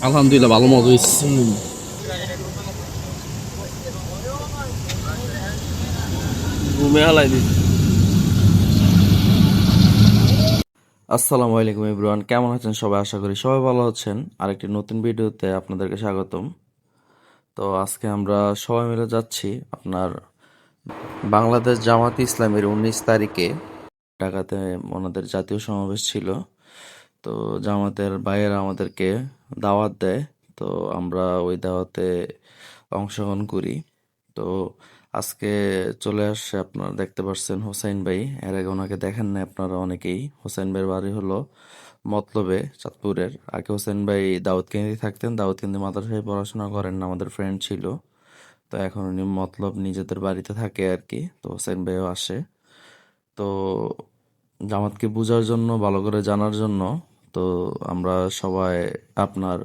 আলহামদুলিল্লাহ ভালো মজা হয়েছে। আসসালামু আলাইকুম এভরিওয়ান, কেমন আছেন সবাই? আশা করি সবাই ভালো আছেন। আরেকটি নতুন ভিডিওতে আপনাদেরকে স্বাগতম। তো আজকে আমরা সবাই মিলে যাচ্ছি আপনার বাংলাদেশ জামাতে ইসলামীর 19 তারিখে ঢাকাতে ওনাদের জাতীয় সমাবেশ ছিল। তো জামাতের ভাইয়েরা আমাদেরকে দাওয়াত দেয়, তো আমরা ওই দাওয়াতে অংশগ্রহণ করি। তো আজকে চলে আসছে, আপনারা দেখতে পাচ্ছেন হোসাইন ভাই। এর আগে ওনাকে দেখেন না আপনারা অনেকেই। হোসাইন ভাইয়ের বাড়ি হলো মতলবে, চাঁদপুরের। আগে হোসেন ভাই দাউদকান্দি থাকতেন, দাউদকান্দি মাদ্রাসায় পড়াশোনা করেন, আমাদের ফ্রেন্ড ছিল। তো এখন উনি মতলব নিজেদের বাড়িতে থাকে আর কি। তো হোসেন ভাইও আসে। তো জামাতকে বোঝার জন্য, ভালো করে জানার জন্য, তো আমরা সবাই আপনার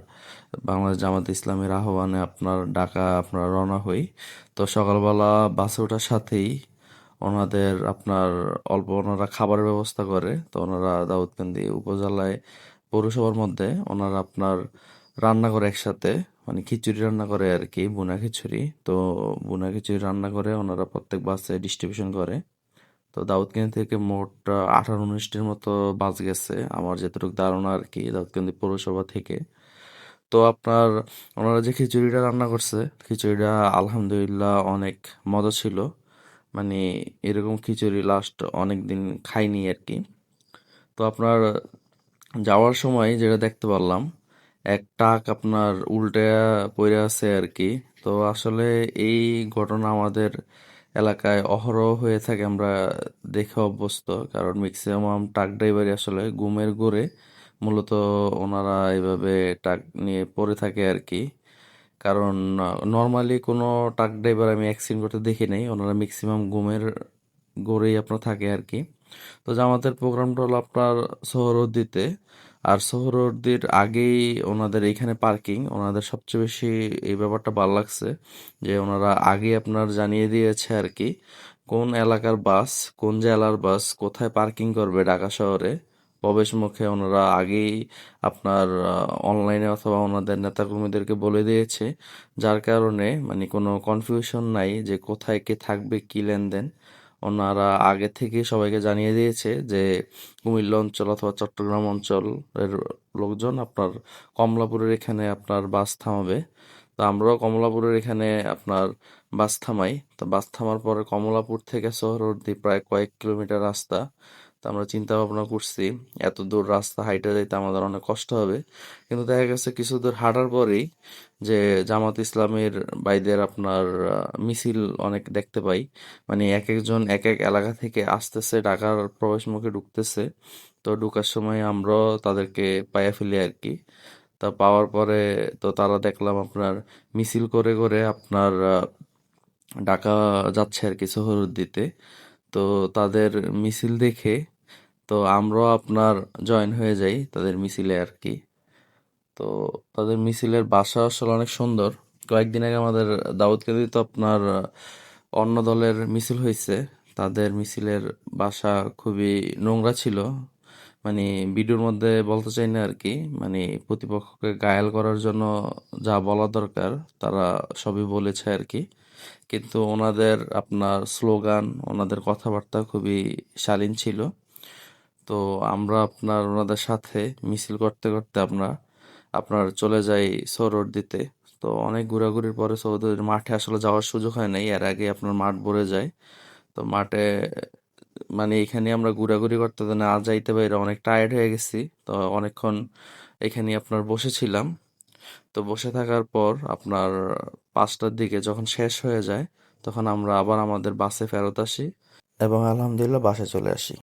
বাংলাদেশ জামাত ইসলামের আহ্বানে ঢাকা রওনা হই। তো সকালবেলা বাসে ওঠার সাথেই ওনারা খাবারের ব্যবস্থা করে। তো ওনারা দাউদকান্দি উপজেলায় পৌরসভার মধ্যে ওনারা রান্না করে একসাথে, মানে খিচুড়ি রান্না করে আর কি, বুনা খিচুড়ি। তো বুনা খিচুড়ি রান্না করে ওনারা প্রত্যেক বাসে ডিস্ট্রিবিউশন করে। তো দাউদকান্দি থেকে মোট 18-19টির মতো বাস গেছে আমার যতটুকু ধারণা আর কি, দাউদকান্দি পৌরসভা থেকে। তো ওনারা যে খিচুড়িটা রান্না করছে, খিচুড়িটা আলহামদুলিল্লাহ অনেক মজা ছিল। মানে এরকম খিচুড়ি লাস্ট অনেক দিন খাইনি আর কি। তো যাওয়ার সময় যেটা দেখতে পারলাম, এক ট্রাক উল্টে পড়ে আছে আর কি। তো আসলে এই ঘটনা আমাদের এলাকায় অহরহ হয়ে থাকে, আমরা দেখে অভ্যস্ত। কারণ ম্যাক্সিমাম ট্রাক ড্রাইভারই আসলে ঘুমের ঘোরে মূলত ওনারা এইভাবে ট্রাক নিয়ে পড়ে থাকে আর কি। কারণ নর্মালি কোনো ট্রাক ড্রাইভার আমি অ্যাক্সিডেন্ট করতে দেখি নাই, ওনারা ম্যাক্সিমাম ঘুমের ঘোরেই থাকে আর কি। তো জামাতের প্রোগ্রামটা হলো সোহরওয়ার্দীতে। আর সোহরওয়ার্দীর আগেই ওনাদের এইখানে পার্কিং, ওনাদের সবচেয়ে বেশি এই ব্যাপারটা ভালো লাগছে যে ওনারা আগেই জানিয়ে দিয়েছে আর কি, কোন এলাকার বাস, কোন জেলার বাস কোথায় পার্কিং করবে ঢাকা শহরে প্রবেশ মুখে। ওনারা আগেই অনলাইনে অথবা ওনাদের নেতাকর্মীদেরকে বলে দিয়েছে, যার কারণে মানে কোনো কনফিউশন নাই যে কোথায় কে থাকবে, কি লেনদেন। ওনারা আগে থেকে সবাইকে জানিয়ে দিয়েছে যে কুমিল্লা অঞ্চল অথবা চট্টগ্রাম অঞ্চলের লোকজন কমলাপুরের এখানে বাস থামাবে। তো আমরাও কমলাপুরের এখানে বাস থামাই। তো বাস থামার পরে কমলাপুর থেকে সোহরাওয়ার্দী প্রায় কয়েক কিলোমিটার রাস্তা। তো আমরা চিন্তা ভাবনা করছি এত দূর রাস্তা হাইটে যাইতে আমাদের অনেক কষ্ট হবে, কিন্তু দেখা গেছে কিছু দূর হাঁটার পরেই যে জামাত ইসলামের ভাইদের মিছিল অনেক দেখতে পাই। মানে এক একজন এক এক এলাকা থেকে আসতেছে, ঢাকার প্রবেশ মুখে ঢুকতেছে। তো ঢুকার সময় আমরাও তাদেরকে পাইয়া ফেলি আর কি। তা পাওয়ার পরে তো তারা দেখলাম মিছিল করে করে ঢাকা যাচ্ছে আর কি সোহরওয়ার্দীতে। তো তাদের মিছিল দেখে তো আমরাও জয়েন হয়ে যাই তাদের মিছিলে আর কি। তো তাদের মিছিলের বাসা আসলে অনেক সুন্দর। কয়েকদিন আগে আমাদের দাউদকান্দিতে অন্য দলের মিছিল হয়েছে। তাদের মিছিলের বাসা খুবই নোংরা ছিল। মানে ভিডিওর মধ্যে বলতে চাই না আর কি, মানে প্রতিপক্ষকে ঘায়াল করার জন্য যা বলা দরকার তারা সবই বলেছে আর কি। কিন্তু ওনাদের স্লোগান, ওনাদের কথাবার্তা খুবই শালীন ছিল। তো আমরা ওনাদের সাথে মিছিল করতে করতে চলে যাই সোহরাওয়ার্দীতে। তো অনেক ঘোরাঘুরির পরে সোহরাওয়ার্দীর মাঠে আসলে যাওয়ার সুযোগ হয় নাই, এর আগে মাঠ ভরে যায়। তো মাঠে মানে এখানে আমরা ঘোরাঘুরি করতে না যাইতে বাইরে অনেক টায়ার্ড হয়ে গেছি। তো অনেকক্ষণ এখানে বসেছিলাম। তো বসে থাকার পর 5টার দিকে যখন শেষ হয়ে যায়, তখন আমরা আবার আমাদের বাসে ফেরত আসি এবং আলহামদুলিল্লাহ বাসায় চলে আসি।